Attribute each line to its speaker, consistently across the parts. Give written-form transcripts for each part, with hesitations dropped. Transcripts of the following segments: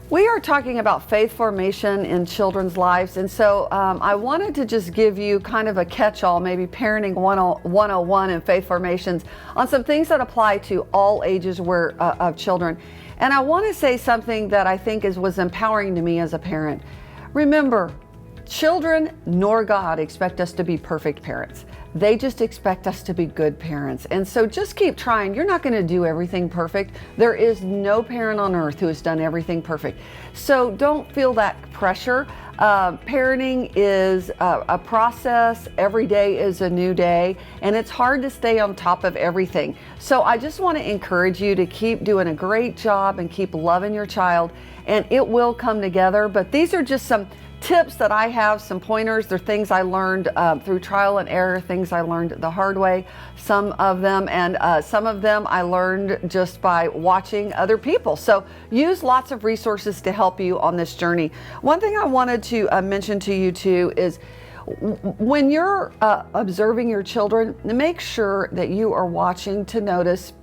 Speaker 1: We are talking about faith formation in children's lives, and so I wanted to just give you kind of a catch-all, maybe parenting 101 and faith formations on some things that apply to all ages of children. And I want to say something that I think was empowering to me as a parent. Remember, children nor God expect us to be perfect parents. They just expect us to be good parents. And so just keep trying. You're not going to do everything perfect. There is no parent on earth who has done everything perfect. So don't feel that pressure. Parenting is a process. Every day is a new day, and it's hard to stay on top of everything. So I just want to encourage you to keep doing a great job and keep loving your child, and it will come together. But these are just some tips that I have, some pointers. They're things I learned through trial and error, things I learned the hard way, some of them, and some of them I learned just by watching other people. So use lots of resources to help you on this journey. One thing I wanted to mention to you too is when you're observing your children, make sure that you are watching to notice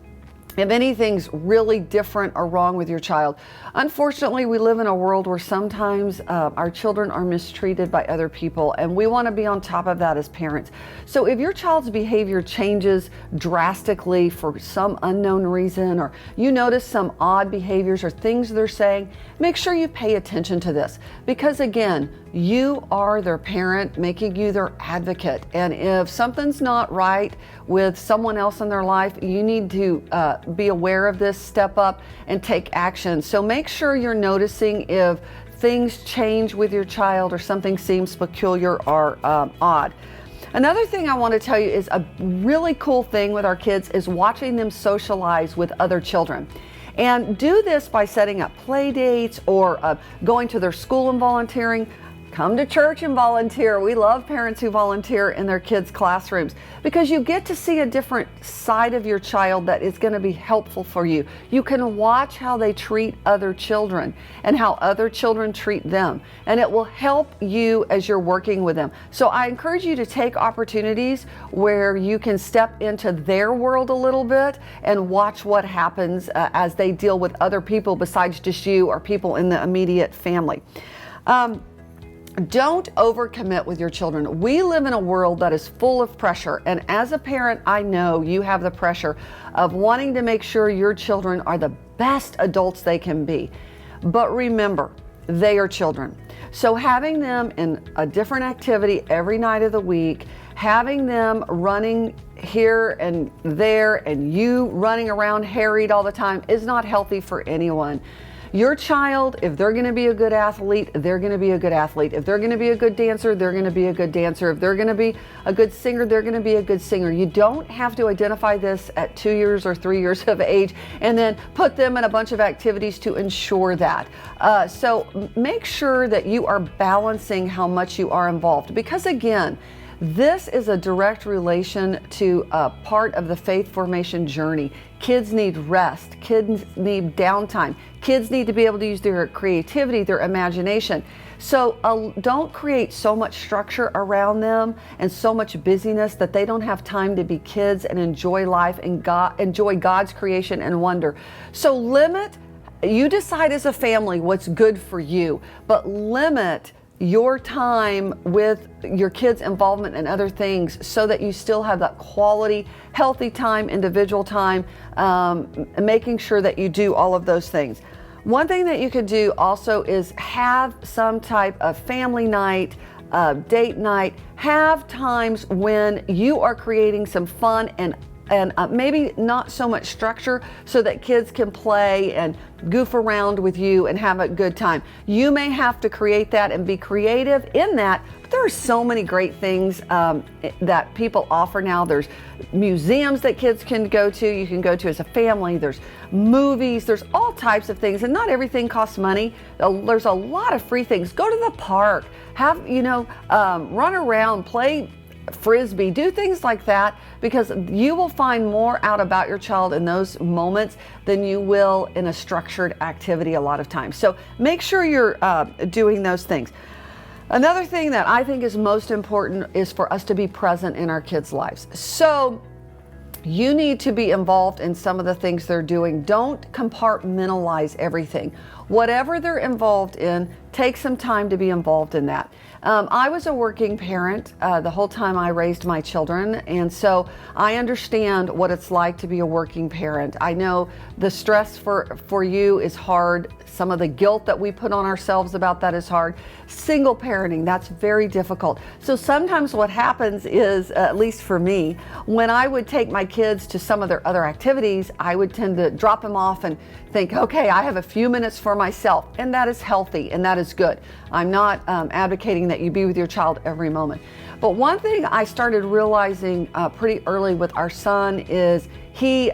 Speaker 1: if anything's really different or wrong with your child. Unfortunately, we live in a world where sometimes our children are mistreated by other people, and we want to be on top of that as parents. So if your child's behavior changes drastically for some unknown reason, or you notice some odd behaviors or things they're saying, make sure you pay attention to this. Because again, you are their parent, making you their advocate. And if something's not right with someone else in their life, you need to be aware of this, step up and take action. So make sure you're noticing if things change with your child or something seems peculiar or odd. Another thing I want to tell you is a really cool thing with our kids is watching them socialize with other children. And do this by setting up play dates or going to their school and volunteering. Come to church and volunteer. We love parents who volunteer in their kids' classrooms because you get to see a different side of your child that is going to be helpful for you. You can watch how they treat other children and how other children treat them, and it will help you as you're working with them. So I encourage you to take opportunities where you can step into their world a little bit and watch what happens as they deal with other people besides just you or people in the immediate family. Don't overcommit with your children. We live in a world that is full of pressure, and as a parent, I know you have the pressure of wanting to make sure your children are the best adults they can be. But remember, they are children. So having them in a different activity every night of the week, having them running here and there, and you running around harried all the time is not healthy for anyone. Your child, if they're going to be a good athlete, they're going to be a good athlete. If they're going to be a good dancer, they're going to be a good dancer. If they're going to be a good singer, they're going to be a good singer. You don't have to identify this at 2 years or 3 years of age and then put them in a bunch of activities to ensure that. So make sure that you are balancing how much you are involved, because again, this is a direct relation to a part of the faith formation journey. Kids need rest. Kids need downtime. Kids need to be able to use their creativity, their imagination. So don't create so much structure around them and so much busyness that they don't have time to be kids and enjoy life and enjoy God's creation and wonder. So you decide as a family what's good for you, but limit your time with your kids' involvement in other things so that you still have that quality, healthy time, individual time, making sure that you do all of those things. One thing that you could do also is have some type of family night, date night. Have times when you are creating some fun and maybe not so much structure so that kids can play and goof around with you and have a good time. You may have to create that and be creative in that, but there are so many great things that people offer now. There's museums that kids can go to, you can go to as a family. There's movies, there's all types of things, and not everything costs money. There's a lot of free things. Go to the park, run around, play Frisbee, do things like that, because you will find more out about your child in those moments than you will in a structured activity a lot of times. So make sure you're doing those things. Another thing that I think is most important is for us to be present in our kids' lives. So you need to be involved in some of the things they're doing. Don't compartmentalize everything. Whatever they're involved in, take some time to be involved in that. I was a working parent the whole time I raised my children, and so I understand what it's like to be a working parent. I know the stress for you is hard. Some of the guilt that we put on ourselves about that is hard. Single parenting, that's very difficult. So sometimes what happens is, at least for me, when I would take my kids to some of their other activities, I would tend to drop them off and think, okay, I have a few minutes for myself, and that is healthy and that is good. I'm not advocating that you be with your child every moment. But one thing I started realizing pretty early with our son is he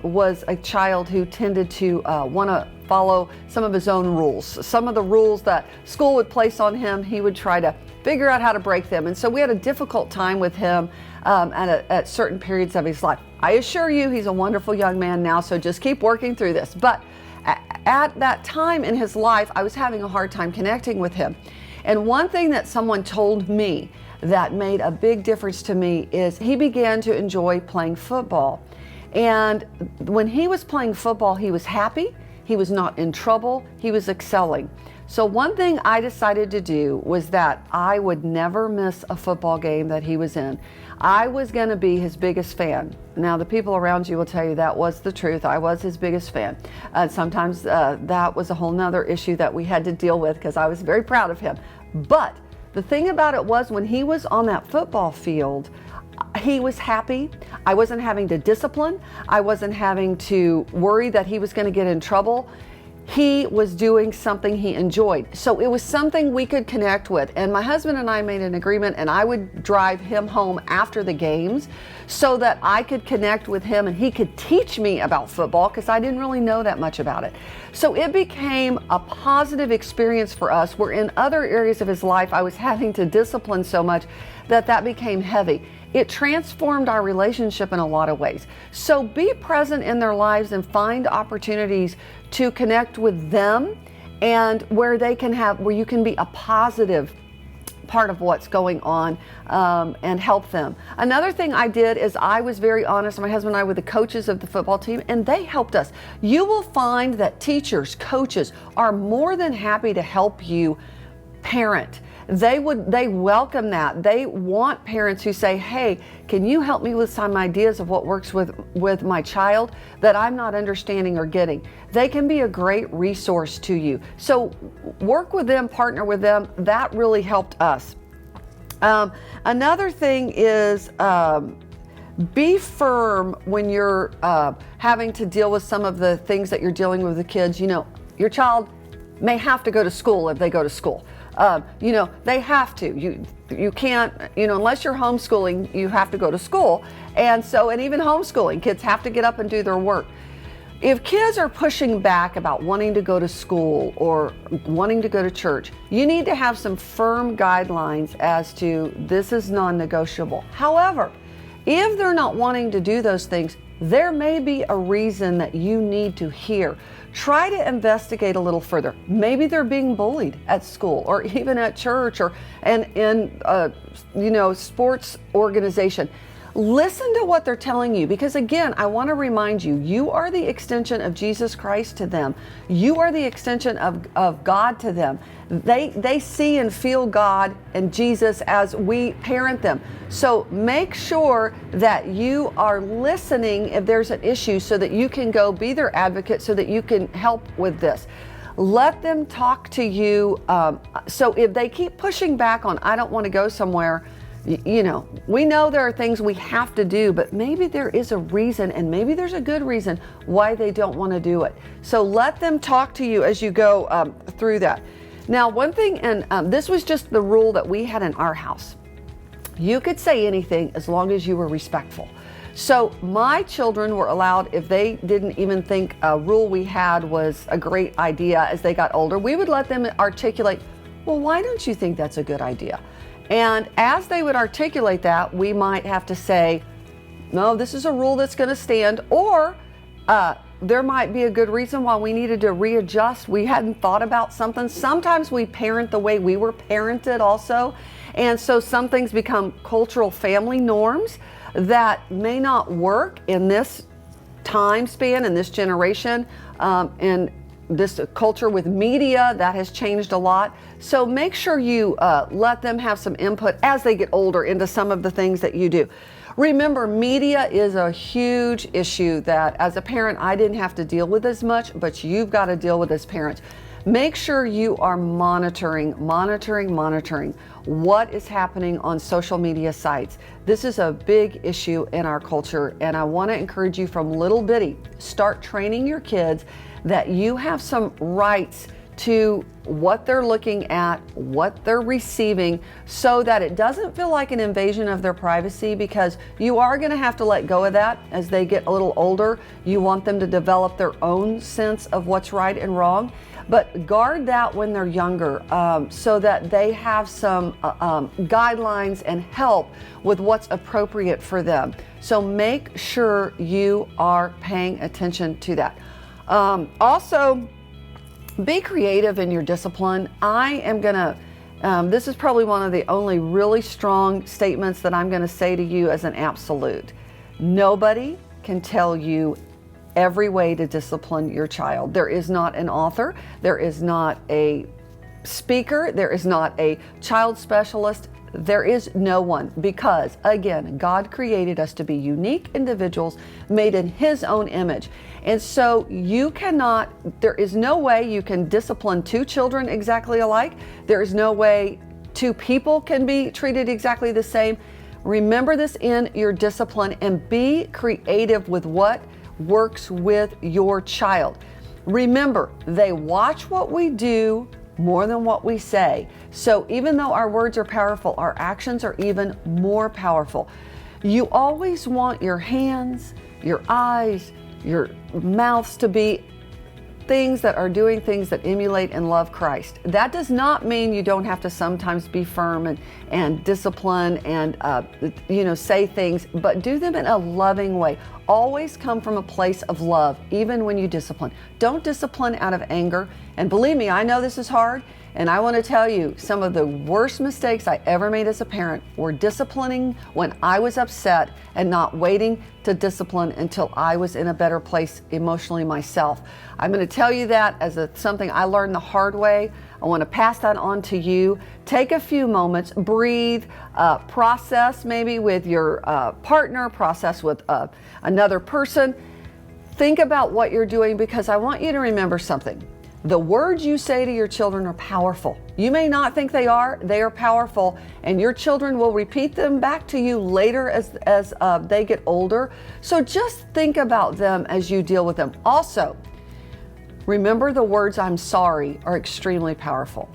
Speaker 1: was a child who tended to want to follow some of his own rules. Some of the rules that school would place on him, he would try to figure out how to break them. And so we had a difficult time with him at certain periods of his life. I assure you, he's a wonderful young man now, so just keep working through this. But at that time in his life, I was having a hard time connecting with him. And one thing that someone told me that made a big difference to me is he began to enjoy playing football. And when he was playing football, he was happy. He was not in trouble. He was excelling. So one thing I decided to do was that I would never miss a football game that he was in. I was going to be his biggest fan. Now, the people around you will tell you that was the truth. I was his biggest fan. Sometimes that was a whole nother issue that we had to deal with because I was very proud of him. But the thing about it was when he was on that football field, he was happy. I wasn't having to discipline. I wasn't having to worry that he was going to get in trouble. He was doing something he enjoyed. So it was something we could connect with. And my husband and I made an agreement, and I would drive him home after the games so that I could connect with him and he could teach me about football because I didn't really know that much about it. So it became a positive experience for us, where in other areas of his life I was having to discipline so much that became heavy. It transformed our relationship in a lot of ways. So be present in their lives and find opportunities to connect with them, and where you can be a positive part of what's going on and help them. Another thing I did is I was very honest, my husband and I, with the coaches of the football team, and they helped us. You will find that teachers, coaches are more than happy to help you parent. They welcome that. They want parents who say, hey, can you help me with some ideas of what works with my child that I'm not understanding or getting? They can be a great resource to you. So work with them, partner with them. That really helped us. Another thing is be firm when you're having to deal with some of the things that you're dealing with the kids. You know, your child may have to go to school if they go to school. They have to. You can't, unless you're homeschooling, you have to go to school. And even homeschooling, kids have to get up and do their work. If kids are pushing back about wanting to go to school or wanting to go to church, you need to have some firm guidelines as to this is non-negotiable. However, if they're not wanting to do those things, there may be a reason that you need to hear. Try to investigate a little further. Maybe they're being bullied at school or even at church or in sports organization. Listen to what they're telling you, because again, I want to remind you, you are the extension of Jesus Christ to them. You are the extension of God to them. They see and feel God and Jesus as we parent them. So make sure that you are listening if there's an issue so that you can go be their advocate so that you can help with this. Let them talk to you. So if they keep pushing back on, I don't want to go somewhere, we know there are things we have to do, but maybe there is a reason, and maybe there's a good reason why they don't want to do it. So let them talk to you as you go through that. Now, one thing, and this was just the rule that we had in our house. You could say anything as long as you were respectful. So my children were allowed, if they didn't even think a rule we had was a great idea as they got older, we would let them articulate, well, why don't you think that's a good idea? And as they would articulate that, we might have to say, no, this is a rule that's going to stand, or there might be a good reason why we needed to readjust. We hadn't thought about something. Sometimes we parent the way we were parented also. And so some things become cultural family norms that may not work in this time span, in this generation. And this culture with media that has changed a lot. So make sure you let them have some input as they get older into some of the things that you do. Remember, media is a huge issue that as a parent I didn't have to deal with as much, but you've got to deal with as parents. Make sure you are monitoring what is happening on social media sites. This is a big issue in our culture, and I want to encourage you from little bitty, start training your kids that you have some rights to what they're looking at, what they're receiving, so that it doesn't feel like an invasion of their privacy, because you are going to have to let go of that as they get a little older. You want them to develop their own sense of what's right and wrong, but guard that when they're younger, so that they have some guidelines and help with what's appropriate for them. So make sure you are paying attention to that. Also, be creative in your discipline. I am gonna, this is probably one of the only really strong statements that I'm gonna say to you as an absolute. Nobody can tell you every way to discipline your child. There is not an author, there is not a speaker, there is not a child specialist. There is no one, because again, God created us to be unique individuals made in His own image. And so you cannot, there is no way you can discipline two children exactly alike. There is no way two people can be treated exactly the same. Remember this in your discipline and be creative with what works with your child. Remember, they watch what we do more than what we say. So even though our words are powerful, our actions are even more powerful. You always want your hands, your eyes, your mouths to be things that are doing things that emulate and love Christ. That does not mean you don't have to sometimes be firm and discipline and say things, but do them in a loving way. Always come from a place of love, even when you discipline. Don't discipline out of anger. And believe me, I know this is hard, and I want to tell you some of the worst mistakes I ever made as a parent were disciplining when I was upset and not waiting to discipline until I was in a better place emotionally myself. I'm going to tell you that as something I learned the hard way. I want to pass that on to you. Take a few moments, breathe, process maybe with your partner, process with another person. Think about what you're doing, because I want you to remember something. The words you say to your children are powerful. You may not think they are powerful, and your children will repeat them back to you later as they get older. So just think about them as you deal with them. Also, remember the words "I'm sorry" are extremely powerful.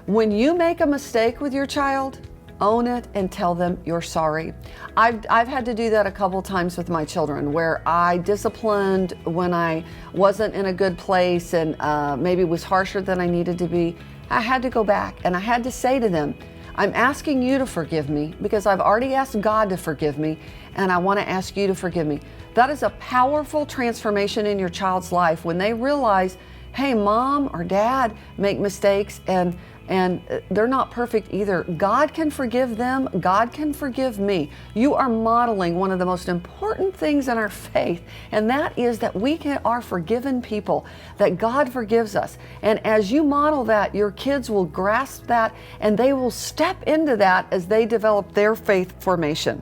Speaker 1: When you make a mistake with your child, own it and tell them you're sorry. I've had to do that a couple times with my children, where I disciplined when I wasn't in a good place and maybe was harsher than I needed to be. I had to go back and I had to say to them, I'm asking you to forgive me because I've already asked God to forgive me, and I want to ask you to forgive me. That is a powerful transformation in your child's life when they realize, hey, mom or dad make mistakes and they're not perfect either. God can forgive them. God can forgive me. You are modeling one of the most important things in our faith, and that is that we are forgiven people, that God forgives us. And as you model that, your kids will grasp that and they will step into that as they develop their faith formation.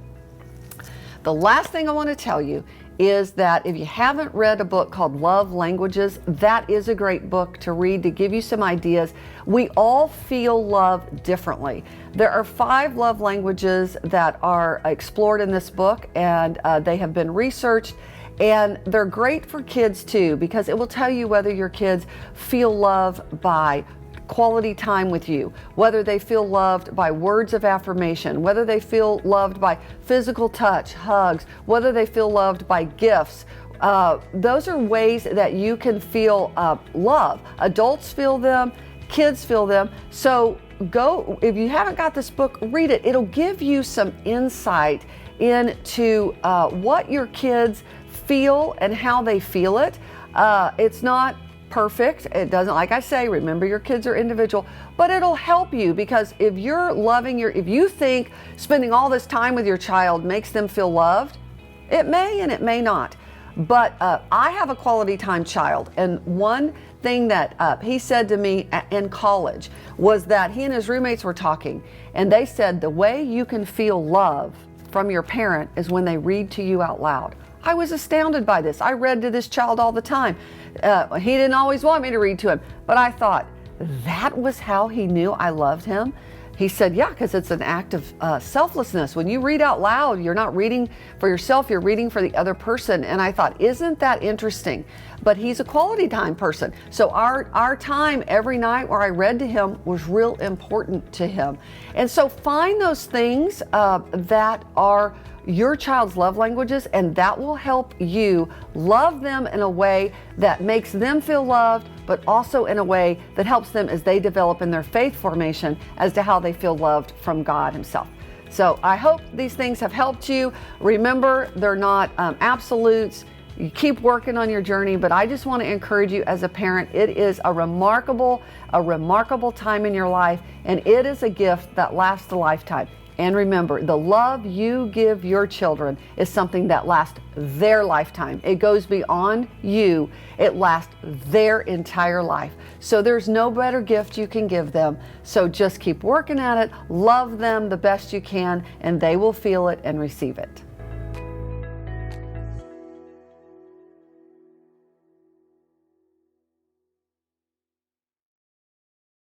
Speaker 1: The last thing I want to tell you is that if you haven't read a book called Love Languages, that is a great book to read to give you some ideas. We all feel love differently. There are 5 love languages that are explored in this book, and they have been researched, and they're great for kids too, because it will tell you whether your kids feel love by quality time with you, whether they feel loved by words of affirmation, whether they feel loved by physical touch, hugs, whether they feel loved by gifts. Those are ways that you can feel love. Adults feel them, kids feel them. So go, if you haven't got this book, read it. It'll give you some insight into what your kids feel and how they feel it. It's not perfect. It doesn't, like I say, remember your kids are individual, but it'll help you, because if you're loving if you think spending all this time with your child makes them feel loved, it may and it may not. But I have a quality time child, and one thing that he said to me in college was that he and his roommates were talking, and they said the way you can feel love from your parent is when they read to you out loud. I was astounded by this. I read to this child all the time. He didn't always want me to read to him, but I thought that was how he knew I loved him. He said, yeah, because it's an act of selflessness. When you read out loud, you're not reading for yourself, you're reading for the other person. And I thought, isn't that interesting? But he's a quality time person. So our time every night where I read to him was real important to him. And so find those things that are your child's love languages, and that will help you love them in a way that makes them feel loved, but also in a way that helps them as they develop in their faith formation as to how they feel loved from God Himself. So I hope these things have helped you. Remember, they're not absolutes. You keep working on your journey, but I just want to encourage you as a parent. It is a remarkable time in your life, and it is a gift that lasts a lifetime. And remember, the love you give your children is something that lasts their lifetime. It goes beyond you. It lasts their entire life. So there's no better gift you can give them. So just keep working at it, love them the best you can, and they will feel it and receive it.